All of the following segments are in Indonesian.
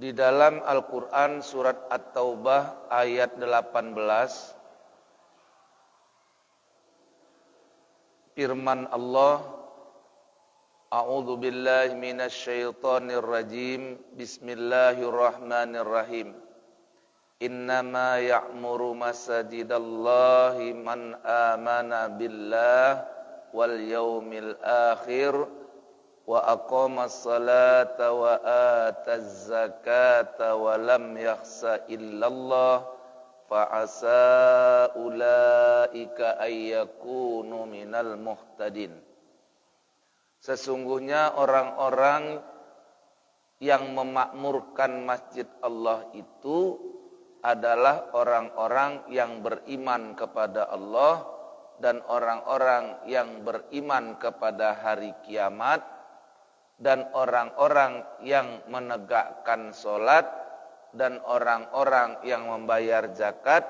Di dalam Al-Quran surat At-Taubah ayat 18, firman Allah, A'udzu billahi minasy syaithanir rajim. Bismillahirrahmanirrahim. Innama ya'muru masajidallahi man amana billah wal yaumil akhir wa aqamas salata wa ataz zakata wa lam yakhsha illallah fa'asa ulaika ayyakunu minal muhtadin. Sesungguhnya orang-orang yang memakmurkan masjid Allah itu adalah orang-orang yang beriman kepada Allah dan orang-orang yang beriman kepada hari kiamat dan orang-orang yang menegakkan sholat dan orang-orang yang membayar zakat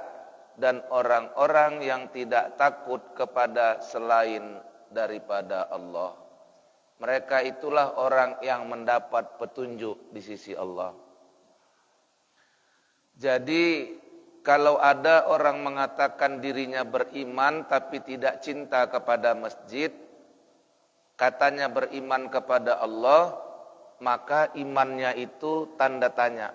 dan orang-orang yang tidak takut kepada selain daripada Allah. Mereka itulah orang yang mendapat petunjuk di sisi Allah. Jadi kalau ada orang mengatakan dirinya beriman tapi tidak cinta kepada masjid, katanya beriman kepada Allah, maka imannya itu tanda tanya.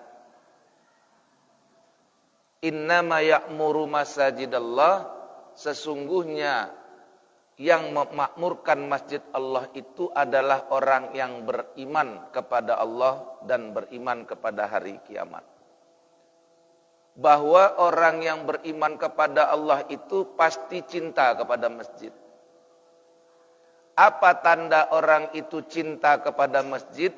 Innama ya'muru masajidallah, sesungguhnya yang memakmurkan masjid Allah itu adalah orang yang beriman kepada Allah dan beriman kepada hari kiamat. Bahwa orang yang beriman kepada Allah itu pasti cinta kepada masjid. Apa tanda orang itu cinta kepada masjid?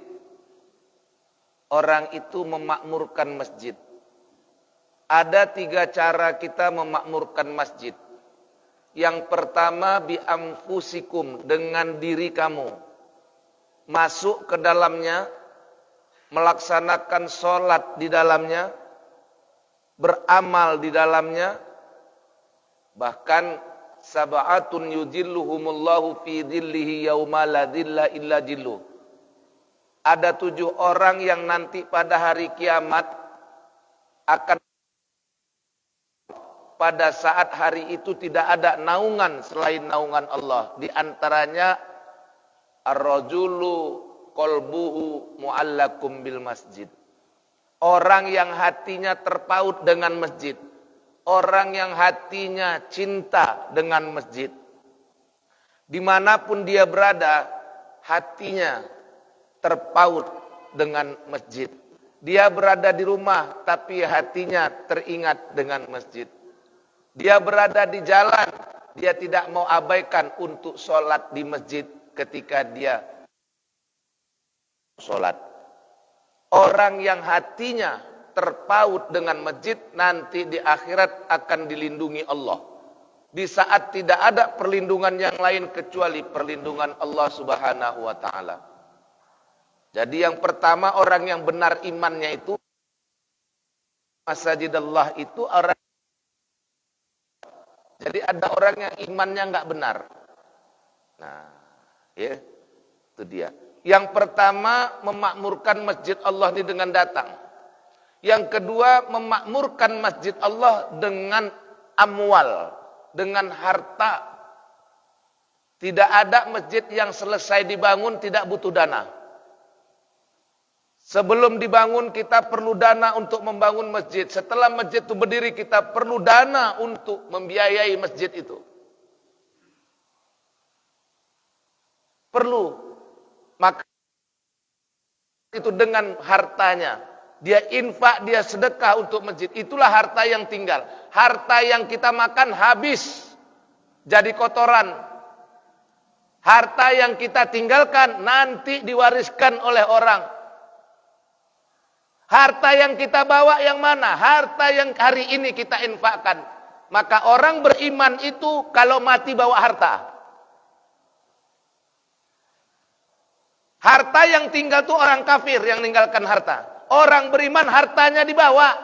Orang itu memakmurkan masjid. Ada 3 cara kita memakmurkan masjid. Yang pertama, bi anfusikum, dengan diri kamu. Masuk ke dalamnya, melaksanakan sholat di dalamnya, beramal di dalamnya. Bahkan sab'atun yudhilluhumullahu fi dhillihi yauma la dhilla illa dhilluh. Ada 7 orang yang nanti pada hari kiamat akan, pada saat hari itu tidak ada naungan selain naungan Allah. Di antaranya ar-rajulu qalbuhu mu'allakum bil masjid. Orang yang hatinya terpaut dengan masjid. Orang yang hatinya cinta dengan masjid. Dimanapun dia berada, hatinya terpaut dengan masjid. Dia berada di rumah, tapi hatinya teringat dengan masjid. Dia berada di jalan, dia tidak mau abaikan untuk sholat di masjid ketika dia sholat. Orang yang hatinya terpaut dengan masjid nanti di akhirat akan dilindungi Allah. Di saat tidak ada perlindungan yang lain kecuali perlindungan Allah Subhanahu wa taala. Jadi yang pertama, orang yang benar imannya itu masjidallah itu orang. Jadi ada orang yang imannya enggak benar. Nah, ya, itu dia. Yang pertama, memakmurkan masjid Allah ini dengan datang. Yang kedua, memakmurkan masjid Allah dengan amwal, dengan harta. Tidak ada masjid yang selesai dibangun tidak butuh dana. Sebelum dibangun kita perlu dana untuk membangun masjid. Setelah masjid itu berdiri kita perlu dana untuk membiayai masjid itu. Perlu. Maka itu dengan hartanya. Dia infak, dia sedekah untuk masjid. Itulah harta yang tinggal. Harta yang kita makan habis. Jadi kotoran. Harta yang kita tinggalkan nanti diwariskan oleh orang. Harta yang kita bawa yang mana? Harta yang hari ini kita infakkan. Maka orang beriman itu kalau mati bawa harta. Harta yang tinggal itu orang kafir yang meninggalkan harta. Orang beriman hartanya dibawa.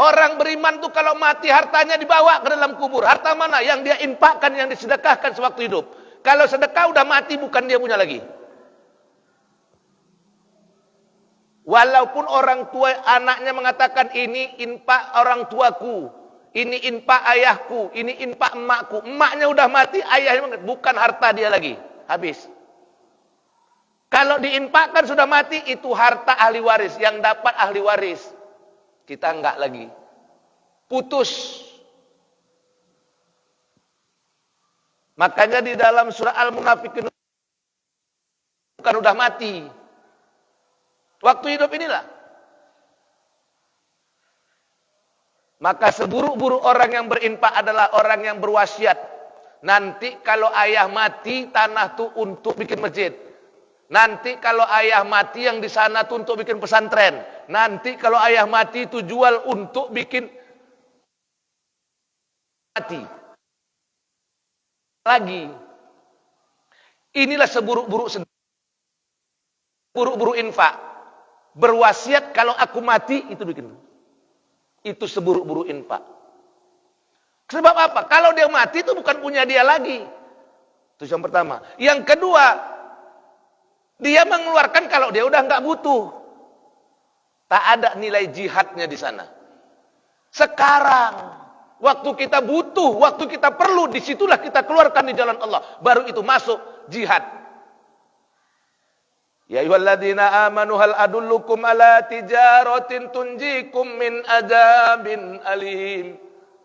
Orang beriman itu kalau mati hartanya dibawa ke dalam kubur. Harta mana? Yang dia infakkan, yang disedekahkan sewaktu hidup. Kalau sedekah udah mati bukan dia punya lagi. Walaupun orang tua anaknya mengatakan ini infak orang tuaku, ini infak ayahku, ini infak emakku. Emaknya udah mati, ayahnya bukan harta dia lagi. Habis. Kalau diinfakkan sudah mati, itu harta ahli waris. Yang dapat ahli waris. Kita enggak lagi. Putus. Makanya di dalam surah Al-Munafiqun bukan udah mati. Waktu hidup inilah. Maka seburuk-buruk orang yang berinfak adalah orang yang berwasiat. Nanti kalau ayah mati, tanah itu untuk bikin masjid. Nanti kalau ayah mati, yang di sana itu untuk bikin pesantren. Nanti kalau ayah mati, itu jual untuk bikin mati. Lagi. Inilah seburuk-buruk infak. Berwasiat kalau aku mati, itu bikin. Itu seburuk-buruk infak. Sebab apa? Kalau dia mati itu bukan punya dia lagi. Itu yang pertama. Yang kedua, dia mengeluarkan kalau dia udah nggak butuh. Tak ada nilai jihadnya di sana. Sekarang, waktu kita butuh, waktu kita perlu, disitulah kita keluarkan di jalan Allah. Baru itu masuk jihad. Ya ayyuhalladzina amanu hal adullukum ala tijaratin tunjikum min adzabin alim.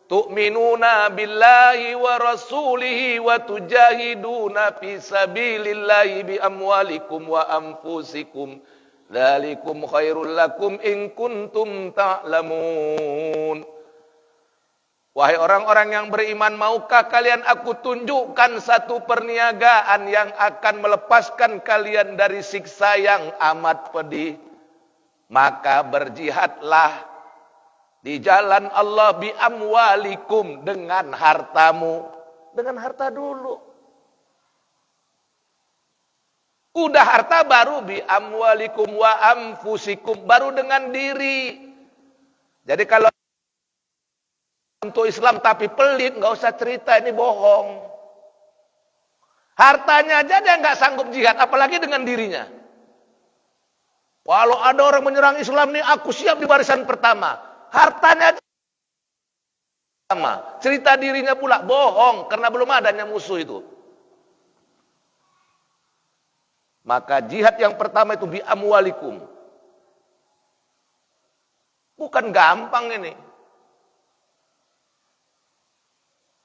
Tu'minuna billahi wa rasulihi wa tujahiduna fi sabilillahi bi amwalikum wa anfusikum. Dzalikum khairul lakum in kuntum ta'lamun. Wahai orang-orang yang beriman, maukah kalian aku tunjukkan satu perniagaan yang akan melepaskan kalian dari siksa yang amat pedih? Maka berjihadlah di jalan Allah bi amwalikum, dengan hartamu. Dengan harta dulu. Udah harta baru bi amwalikum wa anfusikum, baru dengan diri. Jadi kalau untuk Islam tapi pelit, nggak usah cerita ini bohong. Hartanya aja dia nggak sanggup jihad, apalagi dengan dirinya. Kalau ada orang menyerang Islam nih, aku siap di barisan pertama. Hartanya aja sama, cerita dirinya pula bohong karena belum adanya musuh itu. Maka jihad yang pertama itu bi amwalikum. Bukan gampang ini.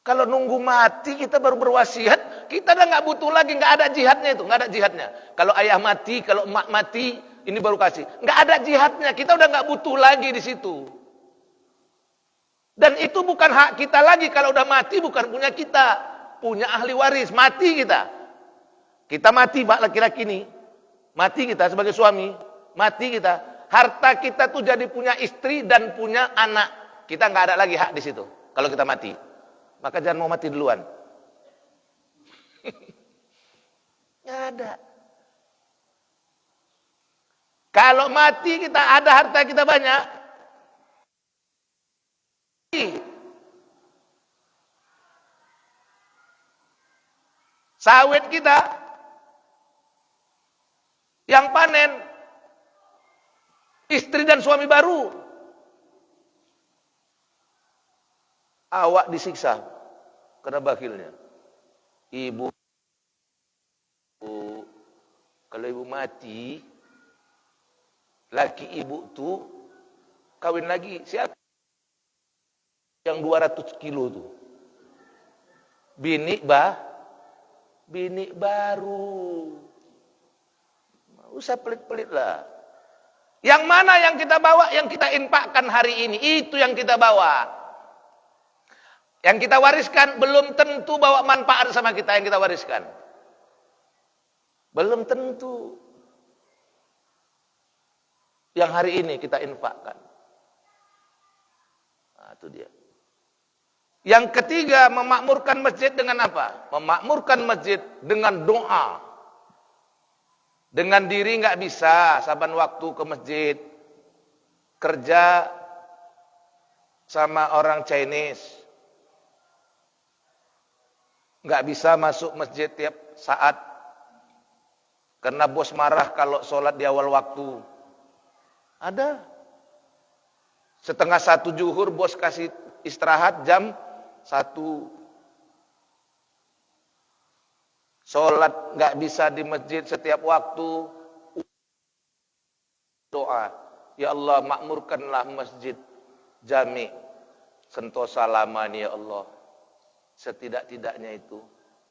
Kalau nunggu mati kita baru berwasiat, kita udah nggak butuh lagi, nggak ada jihadnya itu, nggak ada jihadnya. Kalau ayah mati, kalau emak mati, ini baru kasih, nggak ada jihadnya, kita udah nggak butuh lagi di situ. Dan itu bukan hak kita lagi, kalau udah mati bukan punya kita, punya ahli waris, mati kita. Kita mati, pak laki-laki ini, mati kita sebagai suami, mati kita, harta kita tuh jadi punya istri dan punya anak, kita nggak ada lagi hak di situ. Kalau kita mati. Maka jangan mau mati duluan. Nggak ada. Kalau mati kita ada harta kita banyak. Sawit kita yang panen. Istri dan suami baru. Awak disiksa kena bakilnya. Ibu, kalau ibu mati, laki ibu tuh kawin lagi. Siapa? Yang 200 kilo tuh. Bini baru. Nggak usah pelit-pelit lah. Yang mana yang kita bawa, yang kita infakkan hari ini, itu yang kita bawa. Yang kita wariskan belum tentu bawa manfaat sama kita yang kita wariskan. Belum tentu. Yang hari ini kita infakkan. Nah, itu dia. Yang ketiga, memakmurkan masjid dengan apa? Memakmurkan masjid dengan doa. Dengan diri nggak bisa, saban waktu ke masjid. Kerja sama orang Chinese. Nggak bisa masuk masjid tiap saat. Karena bos marah kalau sholat di awal waktu. Ada. Setengah 1 zuhur bos kasih istirahat jam 1. Sholat nggak bisa di masjid setiap waktu. Doa, ya Allah makmurkanlah masjid Jami Sentosa Lama ini ya Allah. Setidak-tidaknya itu